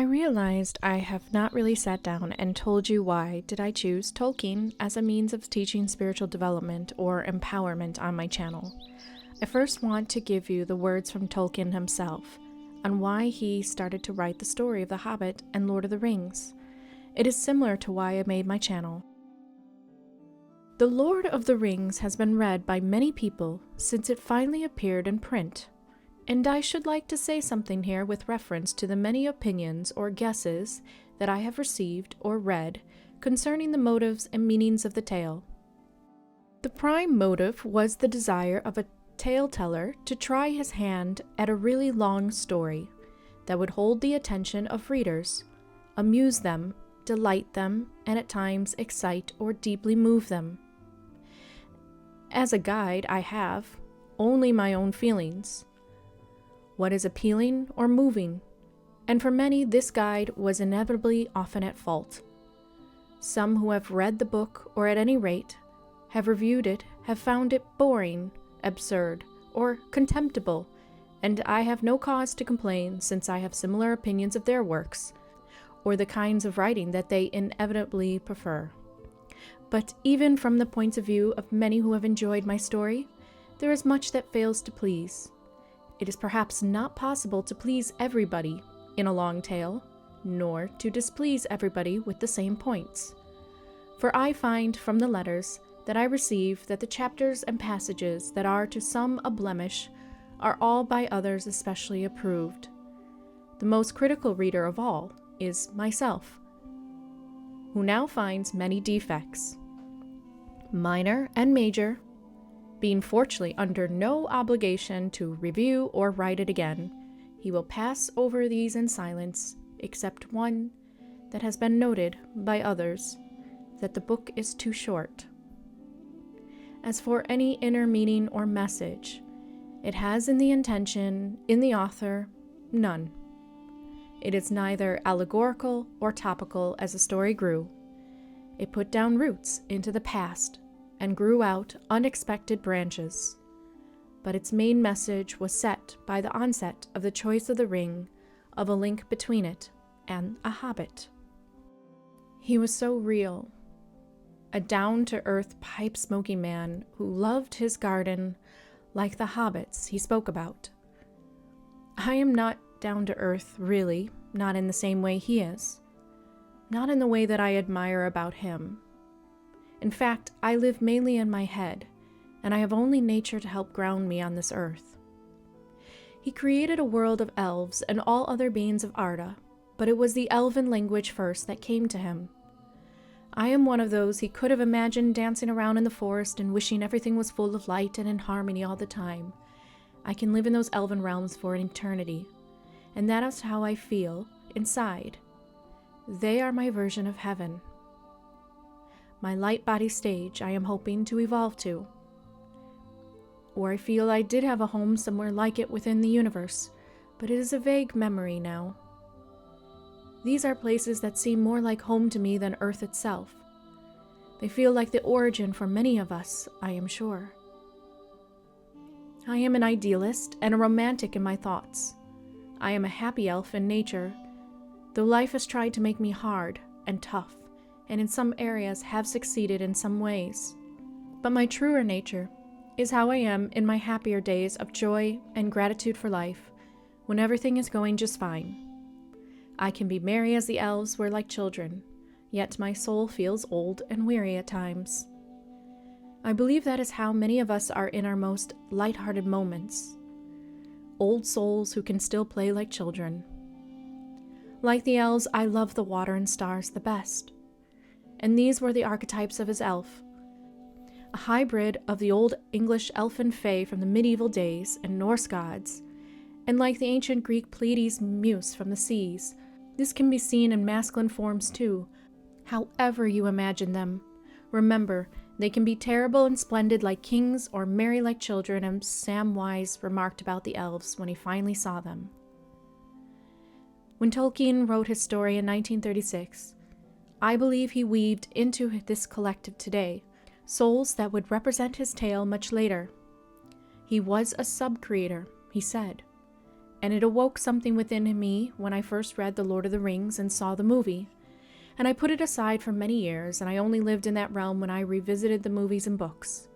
realized I have not really sat down and told you why did I choose Tolkien as a means of teaching spiritual development or empowerment on my channel. I first want to give you the words from Tolkien himself on why he started to write the story of The Hobbit and Lord of the Rings. It is similar to why I made my channel. The Lord of the Rings has been read by many people since it finally appeared in print. And I should like to say something here with reference to the many opinions or guesses that I have received or read concerning the motives and meanings of the tale. The prime motive was the desire of a tale-teller to try his hand at a really long story that would hold the attention of readers, amuse them, delight them, and at times excite or deeply move them. As a guide, I have only my own feelings. What is appealing or moving, and for many this guide was inevitably often at fault. Some who have read the book, or at any rate, have reviewed it, have found it boring, absurd, or contemptible, and I have no cause to complain since I have similar opinions of their works, or the kinds of writing that they inevitably prefer. But even from the points of view of many who have enjoyed my story, there is much that fails to please. It is perhaps not possible to please everybody in a long tale, nor to displease everybody with the same points. For I find from the letters that I receive that the chapters and passages that are to some a blemish are all by others especially approved. The most critical reader of all is myself, who now finds many defects, minor and major, being fortunately under no obligation to review or write it again. He will pass over these in silence, except one that has been noted by others, that the book is too short. As for any inner meaning or message, it has in the intention, in the author, none. It is neither allegorical or topical as the story grew. It put down roots into the past and grew out unexpected branches. But its main message was set by the onset of the choice of the ring, of a link between it and a hobbit. He was so real, a down-to-earth pipe-smoking man who loved his garden like the hobbits he spoke about. I am not down-to-earth, really, not in the same way he is, not in the way that I admire about him. In fact, I live mainly in my head, and I have only nature to help ground me on this earth. He created a world of elves and all other beings of Arda, but it was the Elven language first that came to him. I am one of those he could have imagined dancing around in the forest and wishing everything was full of light and in harmony all the time. I can live in those Elven realms for an eternity, and that is how I feel inside. They are my version of heaven. My light body stage I am hoping to evolve to. Or I feel I did have a home somewhere like it within the universe, but it is a vague memory now. These are places that seem more like home to me than Earth itself. They feel like the origin for many of us, I am sure. I am an idealist and a romantic in my thoughts. I am a happy elf in nature, though life has tried to make me hard and tough, and in some areas have succeeded in some ways. But my truer nature is how I am in my happier days of joy and gratitude for life, when everything is going just fine. I can be merry as the elves were like children, yet my soul feels old and weary at times. I believe that is how many of us are in our most light-hearted moments. Old souls who can still play like children. Like the elves, I love the water and stars the best. And these were the archetypes of his elf, a hybrid of the old English elfin fae from the medieval days and Norse gods, and like the ancient Greek Pleiades muse from the seas, this can be seen in masculine forms too, however you imagine them. Remember, they can be terrible and splendid like kings or merry like children, as Sam Wise remarked about the elves when he finally saw them. When Tolkien wrote his story in 1936, I believe he weaved into this collective today souls that would represent his tale much later. He was a sub-creator, he said, and it awoke something within me when I first read The Lord of the Rings and saw the movie. And I put it aside for many years, and I only lived in that realm when I revisited the movies and books.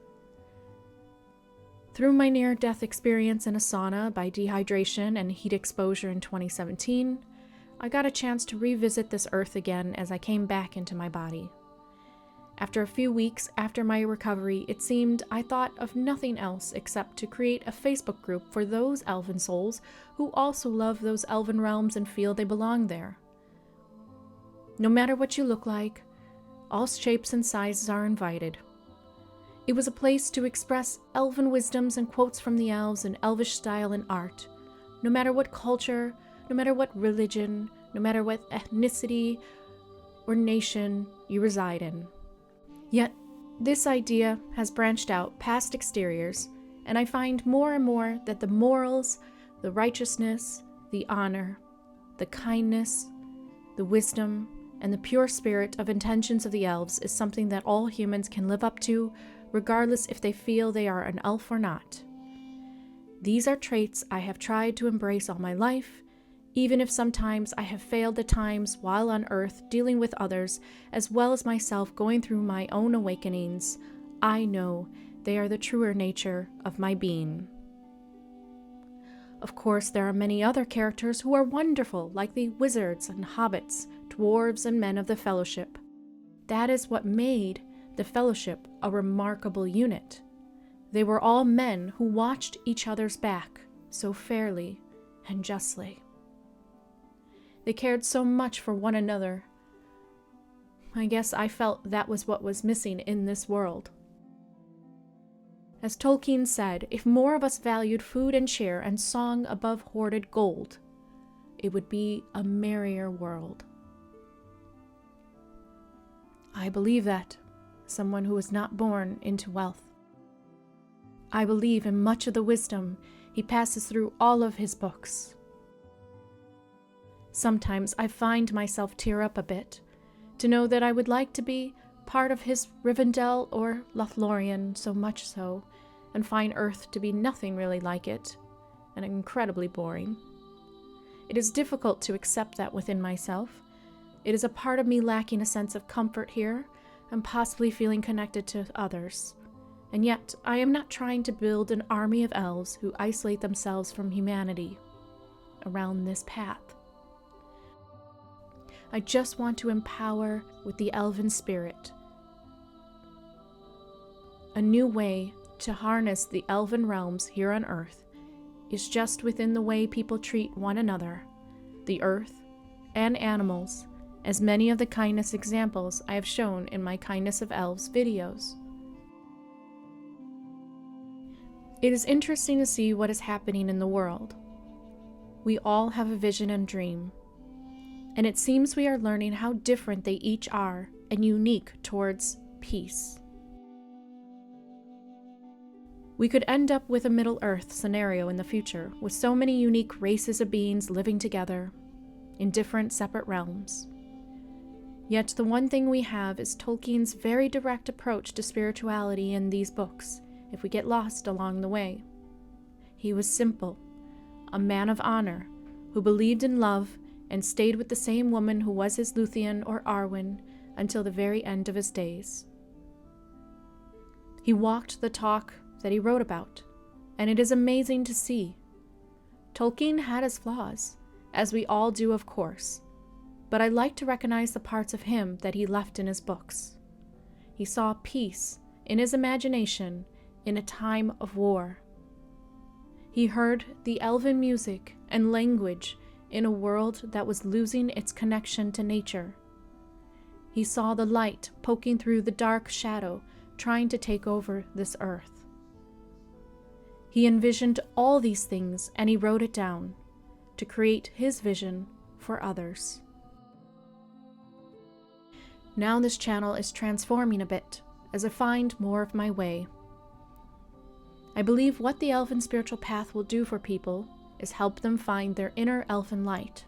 Through my near-death experience in a sauna by dehydration and heat exposure in 2017, I got a chance to revisit this earth again as I came back into my body. After a few weeks after my recovery, it seemed I thought of nothing else except to create a Facebook group for those elven souls who also love those elven realms and feel they belong there. No matter what you look like, all shapes and sizes are invited. It was a place to express elven wisdoms and quotes from the elves in elvish style and art, no matter what culture, no matter what religion, no matter what ethnicity or nation you reside in. Yet, this idea has branched out past exteriors, and I find more and more that the morals, the righteousness, the honor, the kindness, the wisdom, and the pure spirit of intentions of the elves is something that all humans can live up to, regardless if they feel they are an elf or not. These are traits I have tried to embrace all my life, even if sometimes I have failed at times while on earth dealing with others, as well as myself going through my own awakenings. I know they are the truer nature of my being. Of course, there are many other characters who are wonderful, like the wizards and hobbits, dwarves and men of the Fellowship. That is what made the Fellowship a remarkable unit. They were all men who watched each other's back so fairly and justly. They cared so much for one another. I guess I felt that was what was missing in this world. As Tolkien said, if more of us valued food and cheer and song above hoarded gold, it would be a merrier world. I believe that, someone who was not born into wealth. I believe in much of the wisdom he passes through all of his books. Sometimes I find myself tear up a bit, to know that I would like to be part of his Rivendell or Lothlorien so much so, and find Earth to be nothing really like it, and incredibly boring. It is difficult to accept that within myself. It is a part of me lacking a sense of comfort here, and possibly feeling connected to others. And yet, I am not trying to build an army of elves who isolate themselves from humanity around this path. I just want to empower with the elven spirit. A new way to harness the elven realms here on Earth is just within the way people treat one another, the earth, and animals, as many of the kindness examples I have shown in my Kindness of Elves videos. It is interesting to see what is happening in the world. We all have a vision and dream, and it seems we are learning how different they each are and unique towards peace. We could end up with a Middle-earth scenario in the future, with so many unique races of beings living together in different separate realms. Yet the one thing we have is Tolkien's very direct approach to spirituality in these books, if we get lost along the way. He was simple, a man of honor, who believed in love and stayed with the same woman who was his Luthien or Arwen until the very end of his days. He walked the talk that he wrote about, and it is amazing to see. Tolkien had his flaws, as we all do, of course, but I like to recognize the parts of him that he left in his books. He saw peace in his imagination in a time of war. He heard the elven music and language in a world that was losing its connection to nature. He saw the light poking through the dark shadow, trying to take over this earth. He envisioned all these things and he wrote it down to create his vision for others. Now this channel is transforming a bit as I find more of my way. I believe what the elven spiritual path will do for people is help them find their inner elfin light,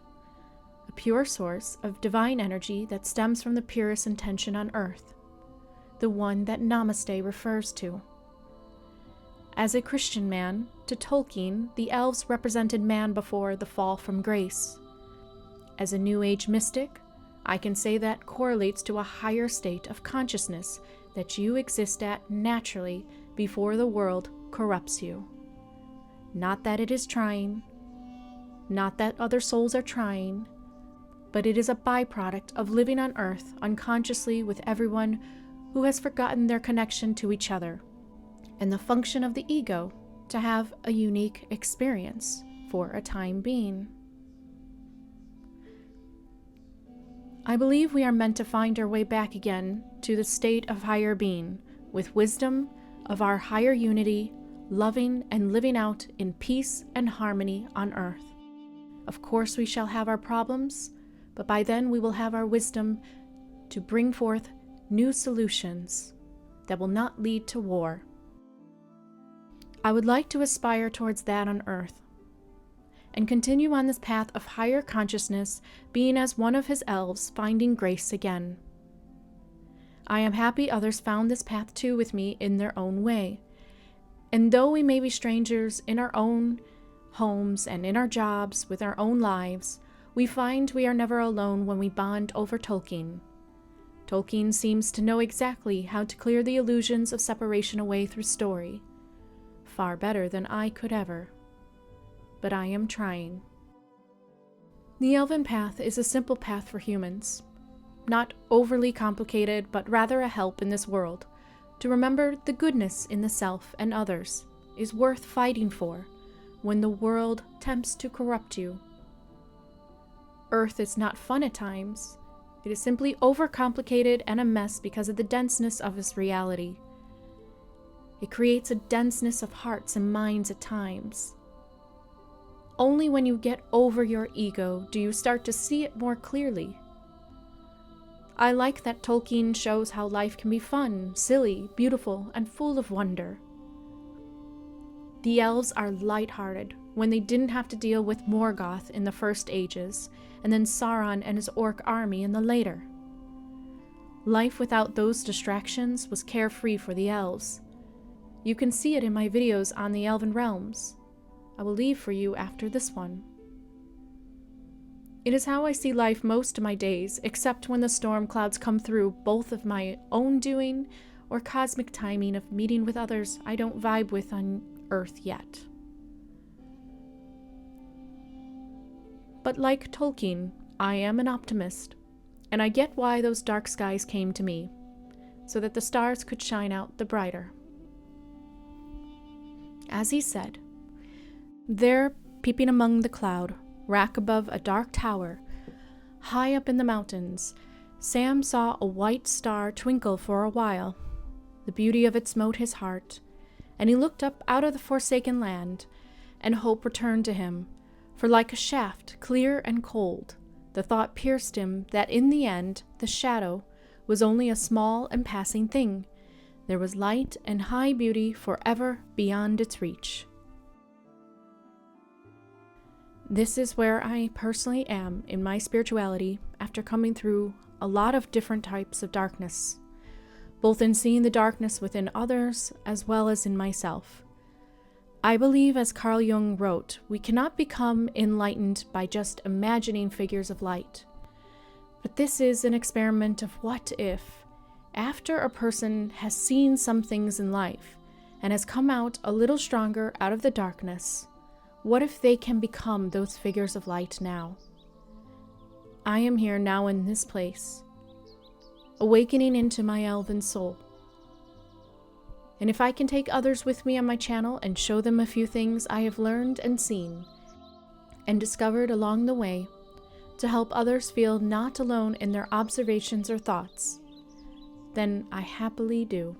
a pure source of divine energy that stems from the purest intention on earth, the one that Namaste refers to. As a Christian man, to Tolkien, the elves represented man before the fall from grace. As a New Age mystic, I can say that correlates to a higher state of consciousness that you exist at naturally before the world corrupts you. Not that it is trying, not that other souls are trying, but it is a byproduct of living on earth unconsciously with everyone who has forgotten their connection to each other, and the function of the ego to have a unique experience for a time being. I believe we are meant to find our way back again to the state of higher being, with wisdom of our higher unity, loving and living out in peace and harmony on earth. Of course we shall have our problems, but by then we will have our wisdom to bring forth new solutions that will not lead to war. I would like to aspire towards that on earth, and continue on this path of higher consciousness, being as one of his elves, finding grace again. I am happy others found this path too with me in their own way. And though we may be strangers in our own homes and in our jobs with our own lives, we find we are never alone when we bond over Tolkien. Tolkien seems to know exactly how to clear the illusions of separation away through story, far better than I could ever. But I am trying. The Elven path is a simple path for humans, not overly complicated, but rather a help in this world. To remember the goodness in the self and others is worth fighting for when the world tempts to corrupt you. Earth is not fun at times. It is simply overcomplicated and a mess because of the denseness of its reality. It creates a denseness of hearts and minds at times. Only when you get over your ego do you start to see it more clearly. I like that Tolkien shows how life can be fun, silly, beautiful, and full of wonder. The elves are lighthearted when they didn't have to deal with Morgoth in the first ages, and then Sauron and his orc army in the later. Life without those distractions was carefree for the elves. You can see it in my videos on the Elven realms. I will leave for you after this one. It is how I see life most of my days, except when the storm clouds come through, both of my own doing or cosmic timing of meeting with others I don't vibe with on Earth yet. But like Tolkien, I am an optimist, and I get why those dark skies came to me, so that the stars could shine out the brighter. As he said, there, peeping among the cloud, rack above a dark tower, high up in the mountains, Sam saw a white star twinkle for a while. The beauty of it smote his heart, and he looked up out of the forsaken land, and hope returned to him, for like a shaft, clear and cold, the thought pierced him that in the end the shadow was only a small and passing thing. There was light and high beauty forever beyond its reach. This is where I personally am in my spirituality after coming through a lot of different types of darkness, both in seeing the darkness within others as well as in myself. I believe, as Carl Jung wrote, we cannot become enlightened by just imagining figures of light. But this is an experiment of what if, after a person has seen some things in life and has come out a little stronger out of the darkness, what if they can become those figures of light now? I am here now in this place, awakening into my elven soul. And if I can take others with me on my channel and show them a few things I have learned and seen and discovered along the way to help others feel not alone in their observations or thoughts, then I happily do.